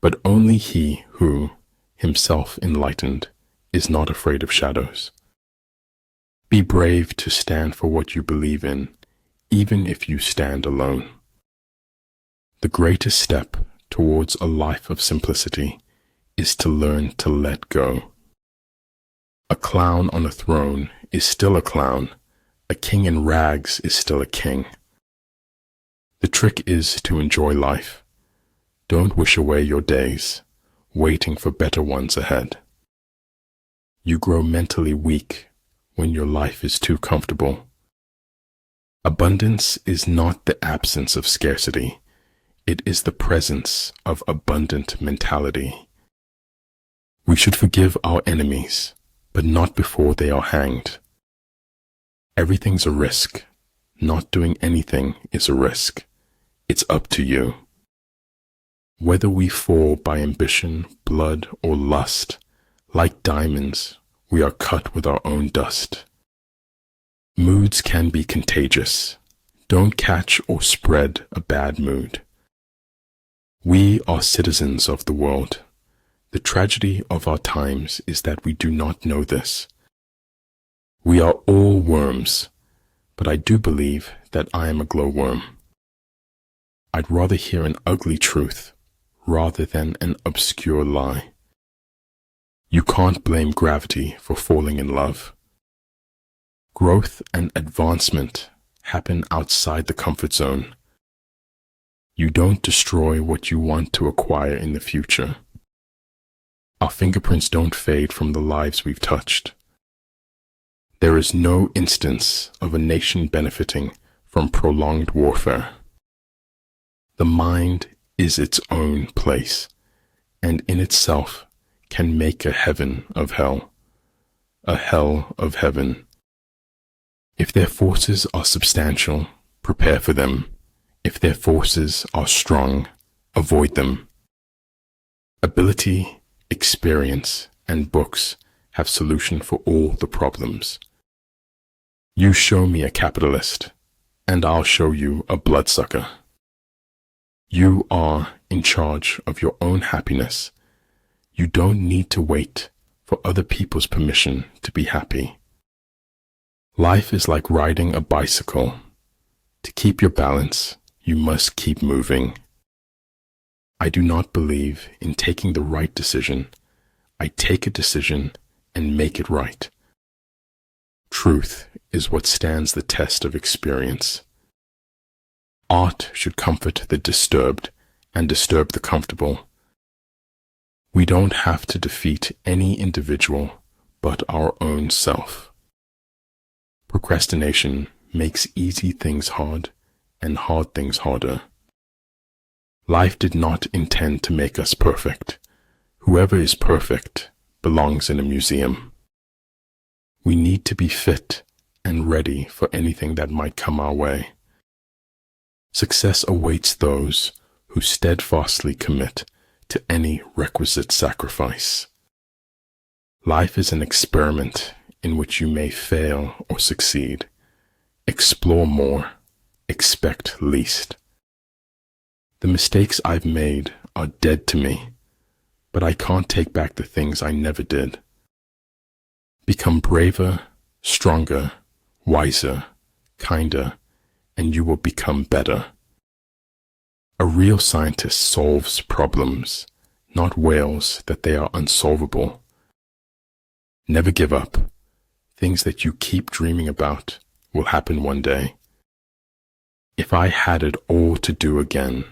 But only he who, himself enlightened, is not afraid of shadows. Be brave to stand for what you believe in, even if you stand alone. The greatest step towards a life of simplicity is to learn to let go. A clown on a throne is still a clown. A king in rags is still a king. The trick is to enjoy life. Don't wish away your days, waiting for better ones ahead. You grow mentally weak when your life is too comfortable. Abundance is not the absence of scarcity. It is the presence of abundant mentality. We should forgive our enemies, but not before they are hanged. Everything's a risk. Not doing anything is a risk. It's up to you. Whether we fall by ambition, blood, or lust, like diamonds, we are cut with our own dust. Moods can be contagious. Don't catch or spread a bad mood. We are citizens of the world. The tragedy of our times is that we do not know this. We are all worms, but I do believe that I am a glowworm. I'd rather hear an ugly truth rather than an obscure lie. You can't blame gravity for falling in love. Growth and advancement happen outside the comfort zone. You don't destroy what you want to acquire in the future. Our fingerprints don't fade from the lives we've touched. There is no instance of a nation benefiting from prolonged warfare. The mind is its own place, and in itself can make a heaven of hell, a hell of heaven. If their forces are substantial, prepare for them. If their forces are strong, avoid them. Ability, experience, and books have solution for all the problems. You show me a capitalist, and I'll show you a bloodsucker. You are in charge of your own happiness. You don't need to wait for other people's permission to be happy. Life is like riding a bicycle. To keep your balance, you must keep moving. I do not believe in taking the right decision. I take a decision and make it right. Truth is what stands the test of experience. Art should comfort the disturbed and disturb the comfortable. We don't have to defeat any individual but our own self. Procrastination makes easy things hard and hard things harder. Life did not intend to make us perfect. Whoever is perfect belongs in a museum. We need to be fit and ready for anything that might come our way. Success awaits those who steadfastly commit to any requisite sacrifice. Life is an experiment in which you may fail or succeed. Explore more, expect least. The mistakes I've made are dead to me, but I can't take back the things I never did. Become braver, stronger, wiser, kinder, and you will become better. A real scientist solves problems, not wails that they are unsolvable. Never give up. Things that you keep dreaming about will happen one day. If I had it all to do again,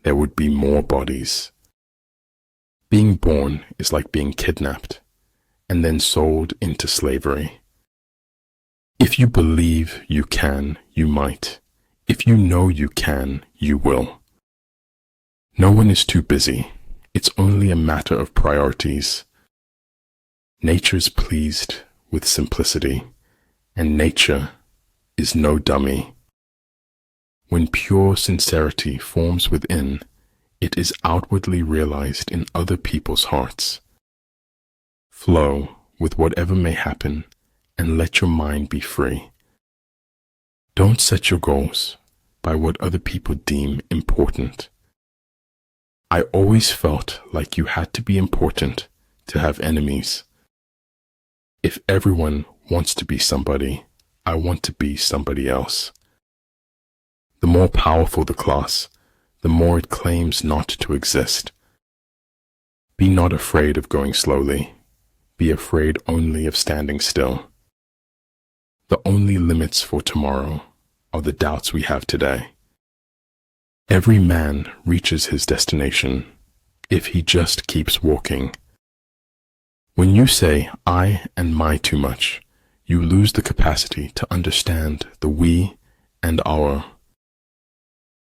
there would be more bodies. Being born is like being kidnapped and then sold into slavery. If you believe you can, you might. If you know you can, you will. No one is too busy. It's only a matter of priorities. Nature is pleased with simplicity, and nature is no dummy. When pure sincerity forms within, it is outwardly realized in other people's hearts. Flow with whatever may happen, and let your mind be free. Don't set your goals by what other people deem important. I always felt like you had to be important to have enemies. If everyone wants to be somebody, I want to be somebody else. The more powerful the class, the more it claims not to exist. Be not afraid of going slowly. Be afraid only of standing still. The only limits for tomorrow are the doubts we have today. Every man reaches his destination if he just keeps walking. When you say I and my too much, you lose the capacity to understand the we and our.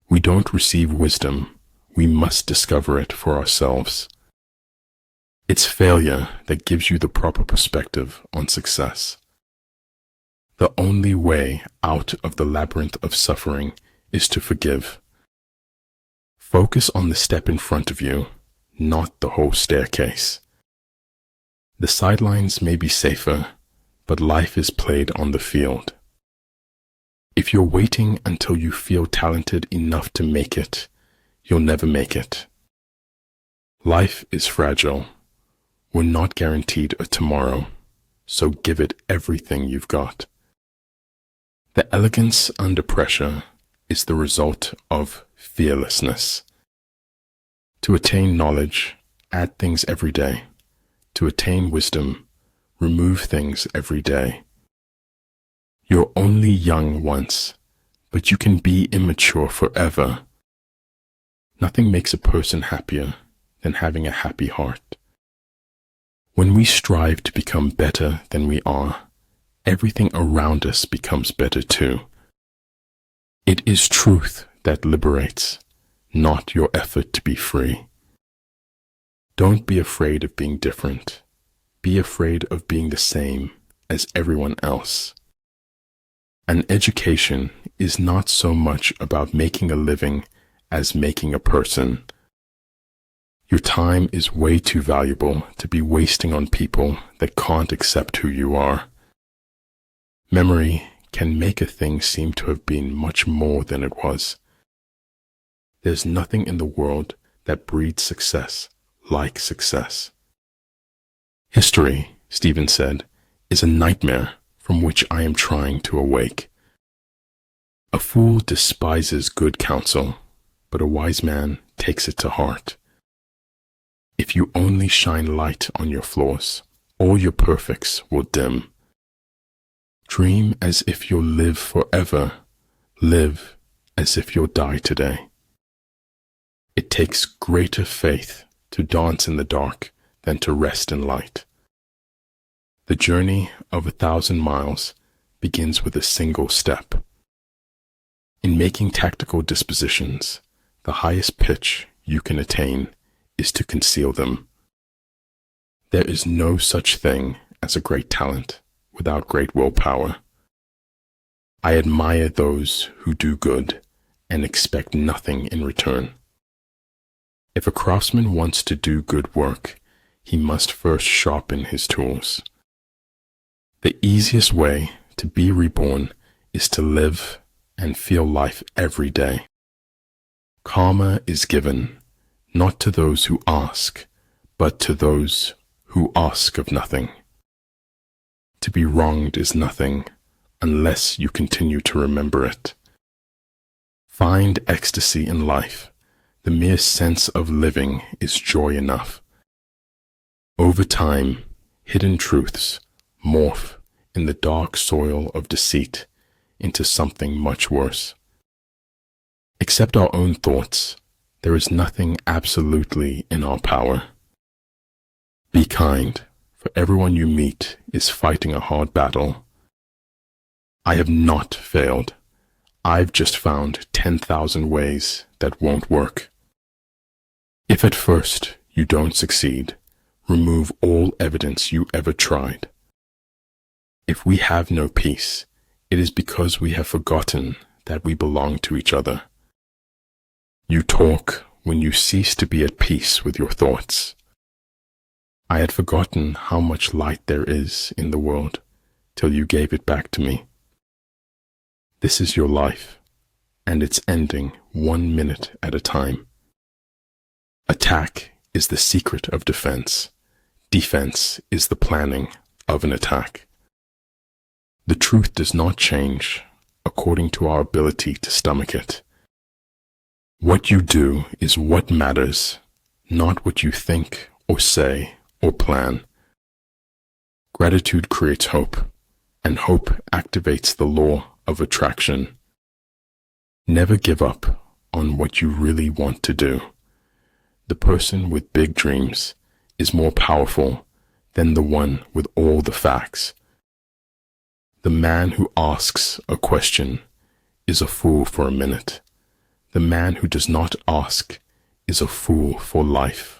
We don't receive wisdom, we must discover it for ourselves. It's failure that gives you the proper perspective on success. The only way out of the labyrinth of suffering is to forgive. Focus on the step in front of you, not the whole staircase. The sidelines may be safer, but life is played on the field. If you're waiting until you feel talented enough to make it, you'll never make it. Life is fragile. We're not guaranteed a tomorrow, so give it everything you've got. The elegance under pressure is the result of fearlessness. To attain knowledge, add things every day. To attain wisdom, remove things every day. You're only young once, but you can be immature forever. Nothing makes a person happier than having a happy heart. When we strive to become better than we are, everything around us becomes better too. It is truth that liberates, not your effort to be free. Don't be afraid of being different. Be afraid of being the same as everyone else. An education is not so much about making a living as making a person. Your time is way too valuable to be wasting on people that can't accept who you are. Memory can make a thing seem to have been much more than it was. There's nothing in the world that breeds success like success. History, Stephen said, is a nightmare from which I am trying to awake. A fool despises good counsel, but a wise man takes it to heart. If you only shine light on your flaws, all your perfects will dim. Dream as if you'll live forever. Live as if you'll die today. It takes greater faith to dance in the dark than to rest in light. The journey of 1,000 miles begins with a single step. In making tactical dispositions, the highest pitch you can attain is to conceal them. There is no such thing as a great talent without great willpower. I admire those who do good and expect nothing in return. If a craftsman wants to do good work, he must first sharpen his tools. The easiest way to be reborn is to live and feel life every day. Karma is given, not to those who ask, but to those who ask of nothing. To be wronged is nothing, unless you continue to remember it. Find ecstasy in life. The mere sense of living is joy enough. Over time, hidden truths morph in the dark soil of deceit into something much worse. Except our own thoughts, there is nothing absolutely in our power. Be kind, for everyone you meet is fighting a hard battle. I have not failed. I've just found 10,000 ways that won't work. If at first you don't succeed, remove all evidence you ever tried. If we have no peace, it is because we have forgotten that we belong to each other. You talk when you cease to be at peace with your thoughts. I had forgotten how much light there is in the world till you gave it back to me. This is your life, and it's ending 1 minute at a time. Attack is the secret of defense. Defense is the planning of an attack. The truth does not change according to our ability to stomach it. What you do is what matters, not what you think or say or plan. Gratitude creates hope, and hope activates the law of attraction. Never give up on what you really want to do. The person with big dreams is more powerful than the one with all the facts. The man who asks a question is a fool for a minute. The man who does not ask is a fool for life.